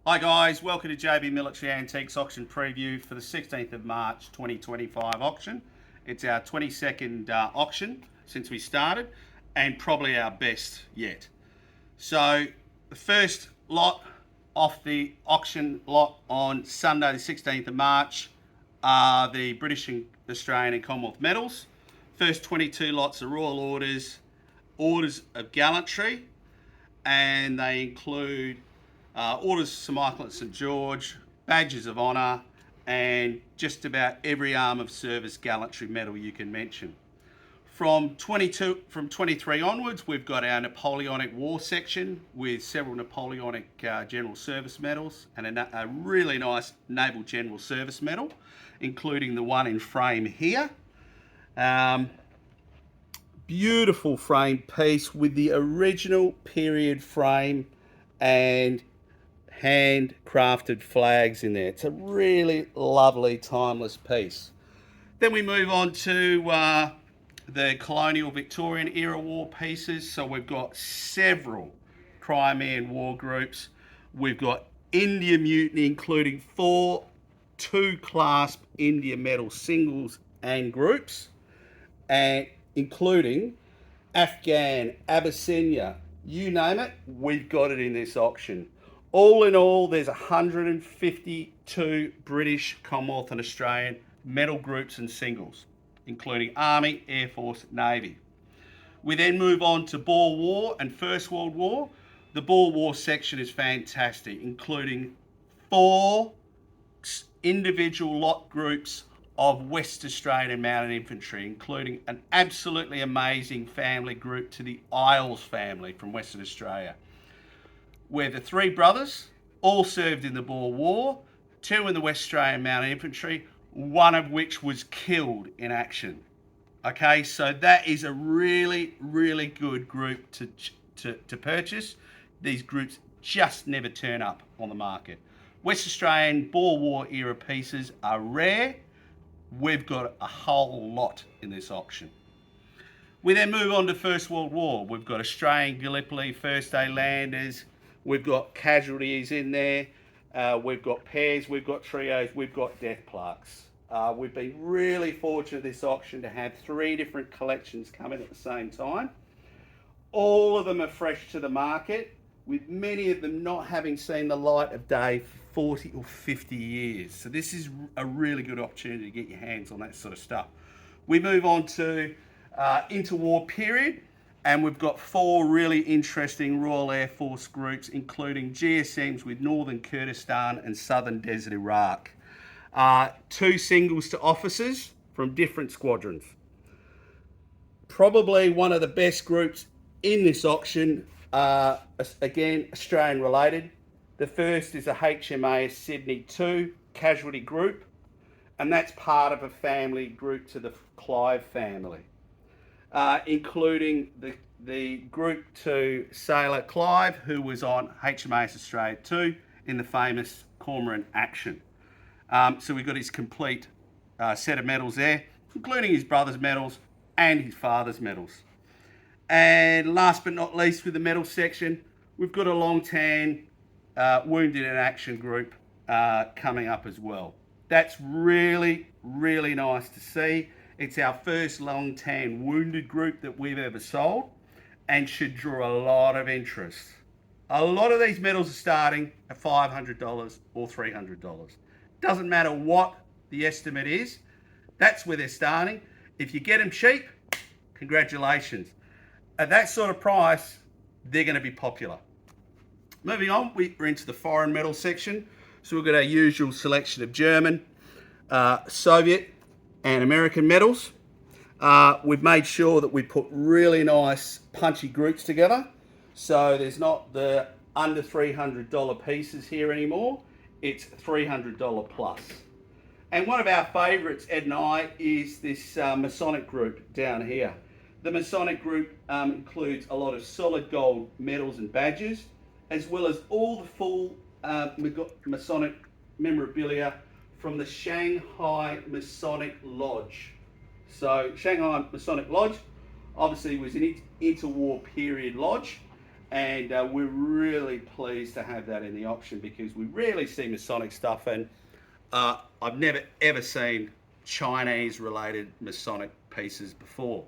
Hi guys, welcome to JB Military Antiques auction preview for the 16th of March 2025 auction. It's our 22nd auction since we started and probably our best yet. So the first lot off the auction lot on Sunday the 16th of March are the British and Australian and Commonwealth medals. First 22 lots are Royal Orders, Orders of Gallantry, and they include Orders of St Michael and St George, Badges of Honour, and just about every arm of service gallantry medal you can mention. From 23 onwards, we've got our Napoleonic War section with several Napoleonic General Service medals and a really nice Naval General Service medal, including the one in frame here. Beautiful frame piece with the original period frame and handcrafted flags in there. It's a really lovely, timeless piece. Then we move on to the colonial Victorian era war pieces. So we've got several Crimean war groups. We've got India Mutiny, including 4 two-clasp India medal singles and groups, and including Afghan, Abyssinia, you name it, we've got it in this auction. All in all, there's 152 British, Commonwealth and Australian medal groups and singles, including Army, Air Force, Navy. We then move on to Boer War and First World War. The Boer War section is fantastic, including 4 individual lot groups of West Australian Mounted Infantry, including an absolutely amazing family group to the Isles family from Western Australia, where the 3 brothers all served in the Boer War, 2 in the West Australian Mounted Infantry, one of which was killed in action. Okay, so that is a really, really good group to purchase. These groups just never turn up on the market. West Australian Boer War era pieces are rare. We've got a whole lot in this auction. We then move on to First World War. We've got Australian Gallipoli, First Day Landers. We've got casualties in there. We've got pairs, we've got trios, we've got death plaques. We've been really fortunate this auction to have 3 different collections come in at the same time. All of them are fresh to the market, with many of them not having seen the light of day for 40 or 50 years. So this is a really good opportunity to get your hands on that sort of stuff. We move on to interwar period, and we've got 4 really interesting Royal Air Force groups, including GSMs with Northern Kurdistan and Southern Desert Iraq. 2 singles to officers from different squadrons. Probably one of the best groups in this auction, again, Australian related. The first is a HMAS Sydney 2 casualty group, and that's part of a family group to the Clive family, including the group to Sailor Clive, who was on HMAS Australia 2 in the famous Cormorant action. So we've got his complete set of medals there, including his brother's medals and his father's medals. And last but not least, with the medal section, we've got a long tan wounded in action group coming up as well. That's really, really nice to see. It's our first long tan wounded group that we've ever sold and should draw a lot of interest. A lot of these medals are starting at $500 or $300. Doesn't matter what the estimate is, that's where they're starting. If you get them cheap, congratulations. At that sort of price, they're going to be popular. Moving on, we're into the foreign medal section. So we've got our usual selection of German, Soviet and American medals. We've made sure that we put really nice punchy groups together. So there's not the under $300 pieces here anymore. It's $300 plus. And one of our favourites, Ed and I, is this Masonic group down here. The Masonic group includes a lot of solid gold medals and badges, as well as all the full Masonic memorabilia from the Shanghai Masonic Lodge. So Shanghai Masonic Lodge obviously was an interwar period lodge, and we're really pleased to have that in the auction because we rarely see Masonic stuff, and I've never ever seen Chinese related Masonic pieces before.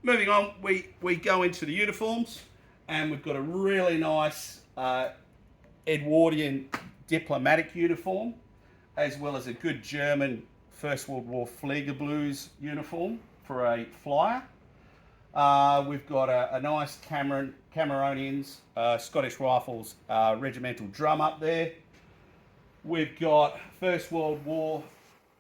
Moving on, we go into the uniforms, and we've got a really nice Edwardian diplomatic uniform, as well as a good German First World War Fliegerblues uniform for a flyer. We've got a nice Cameronians Scottish Rifles regimental drum up there. We've got First World War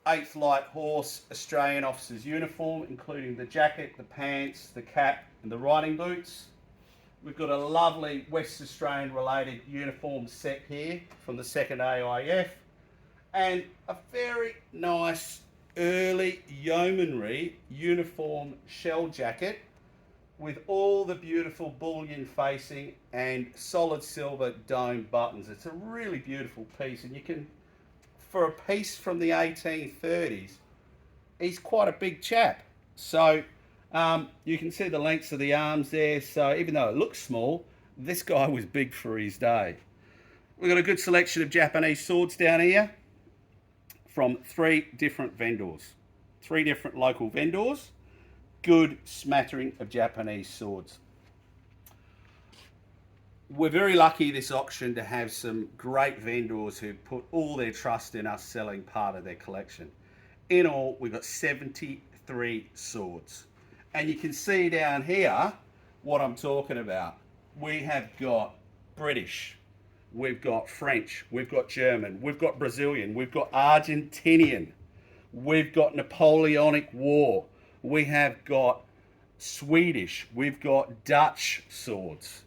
8th Light Horse Australian officer's uniform, including the jacket, the pants, the cap and the riding boots. We've got a lovely West Australian related uniform set here from the 2nd AIF, and a very nice early yeomanry uniform shell jacket with all the beautiful bullion facing and solid silver dome buttons. It's a really beautiful piece, and you can, for a piece from the 1830s, he's quite a big chap. So you can see the lengths of the arms there. So even though it looks small, this guy was big for his day. We've got a good selection of Japanese swords down here from 3 different vendors, 3 different local vendors. Good smattering of Japanese swords. We're very lucky this auction to have some great vendors who put all their trust in us selling part of their collection. In all, we've got 73 swords. And you can see down here what I'm talking about. We have got British, we've got French, we've got German, we've got Brazilian, we've got Argentinian, we've got Napoleonic War, we have got Swedish, we've got Dutch swords.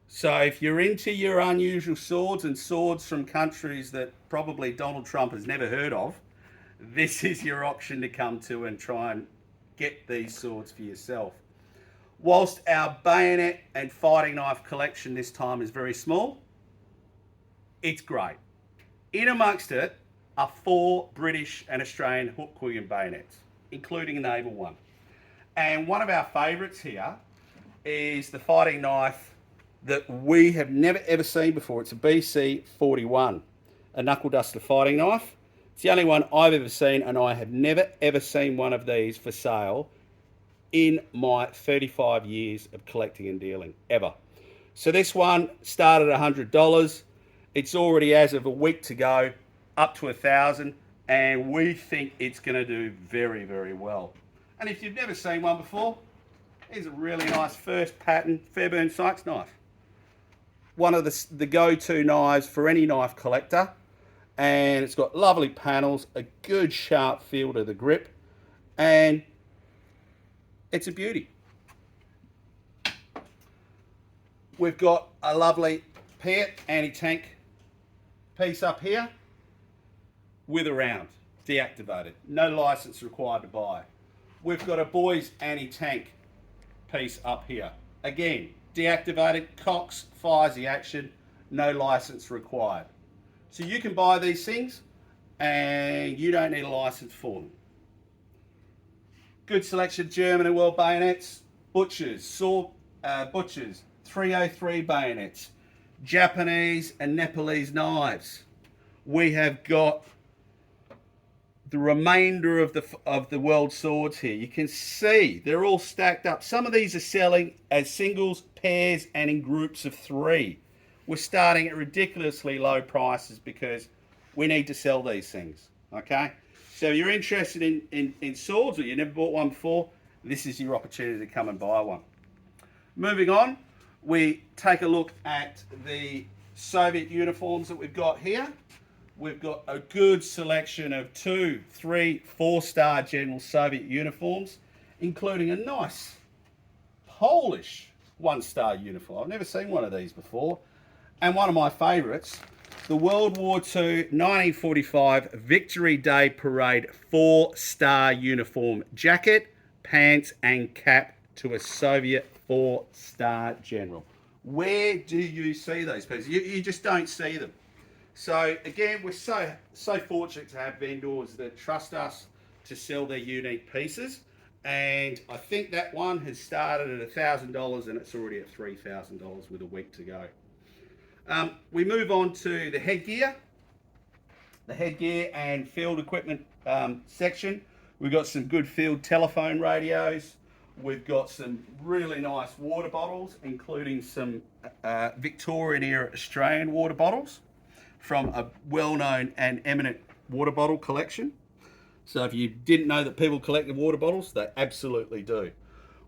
So if you're into your unusual swords and swords from countries that probably Donald Trump has never heard of, this is your option to come to and try and get these swords for yourself. Whilst our bayonet and fighting knife collection this time is very small, it's great. In amongst it are 4 British and Australian hook quillion bayonets, including a naval one. And one of our favourites here is the fighting knife that we have never ever seen before. It's a BC 41, a knuckle duster fighting knife. It's the only one I've ever seen, and I have never ever seen one of these for sale in my 35 years of collecting and dealing, ever. So this one started at $100. It's already, as of a week to go, up to $1,000, and we think it's going to do very, very well. And if you've never seen one before, here's a really nice first pattern Fairburn Sykes knife. One of the go-to knives for any knife collector, and it's got lovely panels, a good sharp feel to the grip, and it's a beauty. We've got a lovely Piat anti-tank piece up here with a round, deactivated, no license required to buy. We've got a Boys anti-tank piece up here, again deactivated, cocks, fires the action, no license required. So you can buy these things and you don't need a license for them. Good selection of German and World bayonets, Butchers, Butchers, 303 bayonets, Japanese and Nepalese knives. We have got the remainder of the world swords here. You can see they're all stacked up. Some of these are selling as singles, pairs, and in groups of 3. We're starting at ridiculously low prices because we need to sell these things, okay? So if you're interested in swords, or you never bought one before, this is your opportunity to come and buy one. Moving on, we take a look at the Soviet uniforms that we've got here. We've got a good selection of 2, 3, 4-star General Soviet uniforms, including a nice Polish 1-star uniform. I've never seen one of these before. And one of my favourites, the World War II 1945 Victory Day Parade 4-star uniform jacket, pants and cap to a Soviet 4-star general. Where do you see those pieces? You just don't see them. So again, we're so fortunate to have vendors that trust us to sell their unique pieces, And I think that one has started at $1,000 and it's already at $3,000 with a week to go. We move on to the headgear. The headgear and field equipment section. We've got some good field telephone radios. We've got some really nice water bottles, including some Victorian Era Australian water bottles from a well-known and eminent water bottle collection. So if you didn't know that people collected water bottles, they absolutely do.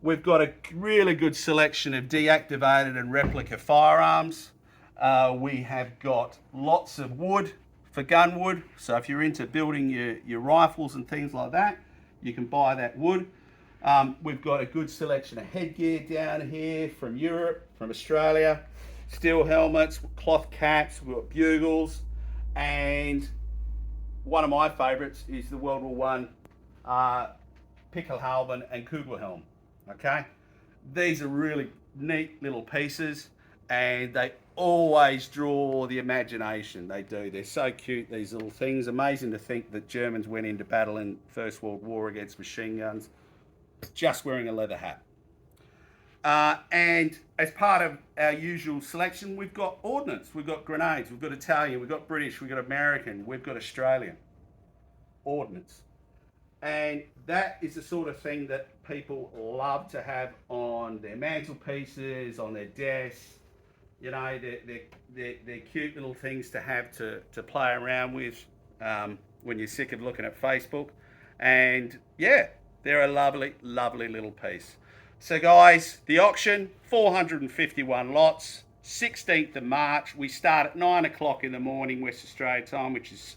We've got a really good selection of deactivated and replica firearms. We have got lots of wood for gun wood. So if you're into building your rifles and things like that, you can buy that wood. We've got a good selection of headgear down here from Europe, from Australia. Steel helmets, cloth caps, we've got bugles, and one of my favourites is the World War I Pickelhaube and Kugelhelm. Okay, these are really neat little pieces, and they always draw the imagination. They do. They're so cute, these little things. Amazing to think that Germans went into battle in First World War against machine guns just wearing a leather hat. And as part of our usual selection, we've got ordnance, we've got grenades, we've got Italian, we've got British, we've got American, we've got Australian ordnance. And that is the sort of thing that people love to have on their mantelpieces, on their desks. You know, they're cute little things to have to play around with when you're sick of looking at Facebook. And yeah, they're a lovely, lovely little piece. So guys, the auction, 451 lots, 16th of March. We start at 9 o'clock in the morning, West Australia time, which is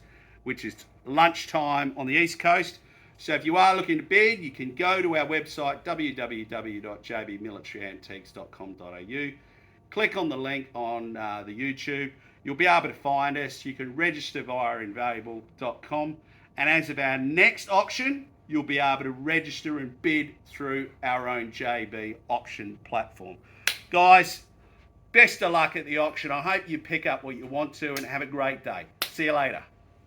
lunchtime on the East Coast. So if you are looking to bid, you can go to our website, www.jbmilitaryantiques.com.au. Click on the link on the YouTube. You'll be able to find us. You can register via invaluable.com. And as of our next auction, you'll be able to register and bid through our own JB auction platform. Guys, best of luck at the auction. I hope you pick up what you want to and have a great day. See you later.